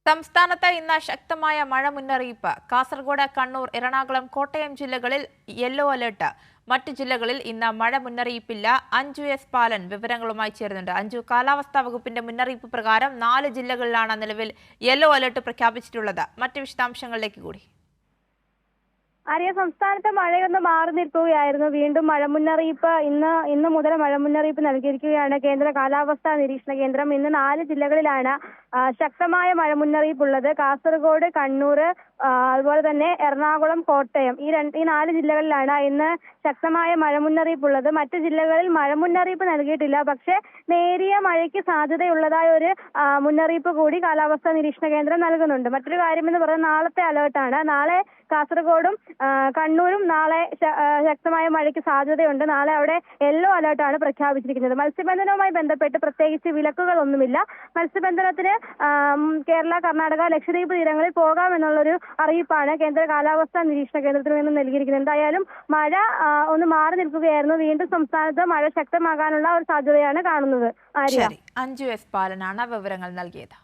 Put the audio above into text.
സംസ്ഥാനത്ത് ഇന്ന് ശക്തമായ മഴ മുന്നറിയിപ്പ്. കാസർഗോഡ്, കണ്ണൂർ, എറണാകുളം, കോട്ടയം ജില്ലകളിൽ യെല്ലോ അലർട്ട്. മറ്റു ജില്ലകളിൽ ഇന്ന് മഴ മുന്നറിയിപ്പില്ല. അഞ്ജു എസ് പാലൻ വിവരങ്ങളുമായി ചേരുന്നുണ്ട്. അഞ്ജു, കാലാവസ്ഥാ വകുപ്പിന്റെ മുന്നറിയിപ്പ് പ്രകാരം 4 ജില്ലകളിലാണ് നിലവിൽ യെല്ലോ അലർട്ട് പ്രഖ്യാപിച്ചിട്ടുള്ളത്. മറ്റ് വിശദാംശങ്ങളിലേക്ക് കൂടി. സംസ്ഥാനത്ത് മഴയൊന്ന് മാറി നിൽക്കുകയായിരുന്നു. വീണ്ടും മഴ മുന്നറിയിപ്പ് ഇന്ന് മുതൽ മഴ മുന്നറിയിപ്പ് നൽകിയിരിക്കുകയാണ് കേന്ദ്ര കാലാവസ്ഥാ നിരീക്ഷണ കേന്ദ്രം. ഇന്ന് 4 ജില്ലകളിലാണ് ശക്തമായ മഴ മുന്നറിയിപ്പുള്ളത്. കാസർഗോഡ്, കണ്ണൂർ, അതുപോലെ തന്നെ എറണാകുളം, കോട്ടയം ഈ 4 ജില്ലകളിലാണ് ഇന്ന് ശക്തമായ മഴ മുന്നറിയിപ്പുള്ളത്. മറ്റു ജില്ലകളിൽ മഴ മുന്നറിയിപ്പ് നൽകിയിട്ടില്ല. പക്ഷേ നേരിയ മഴയ്ക്ക് സാധ്യതയുള്ളതായ ഒരു മുന്നറിയിപ്പ് കൂടി കാലാവസ്ഥാ നിരീക്ഷണ കേന്ദ്രം നൽകുന്നുണ്ട്. മറ്റൊരു കാര്യമെന്ന് പറയുന്നത് നാളത്തെ അലേർട്ടാണ്. നാളെ കാസർഗോഡും കണ്ണൂരും നാളെ ശക്തമായ മഴയ്ക്ക് സാധ്യതയുണ്ട്. നാളെ അവിടെ യെല്ലോ അലേർട്ടാണ് പ്രഖ്യാപിച്ചിരിക്കുന്നത്. മത്സ്യബന്ധനവുമായി ബന്ധപ്പെട്ട് പ്രത്യേകിച്ച് വിലക്കുകളൊന്നുമില്ല. മത്സ്യബന്ധനത്തിന് കേരള, കർണാടക, ലക്ഷദ്വീപ് തീരങ്ങളിൽ പോകാമെന്നുള്ളൊരു അറിയിപ്പാണ് കേന്ദ്ര കാലാവസ്ഥാ നിരീക്ഷണ കേന്ദ്രത്തിൽ നിന്ന് നൽകിയിരിക്കുന്നത്. എന്തായാലും മഴ ഒന്ന് മാറി നിൽക്കുകയായിരുന്നു. വീണ്ടും സംസ്ഥാനത്ത് മഴ ശക്തമാകാനുള്ള ഒരു സാധ്യതയാണ് കാണുന്നത്. അഞ്ജു എസ് പാലനാണ് വിവരങ്ങൾ നൽകിയത്.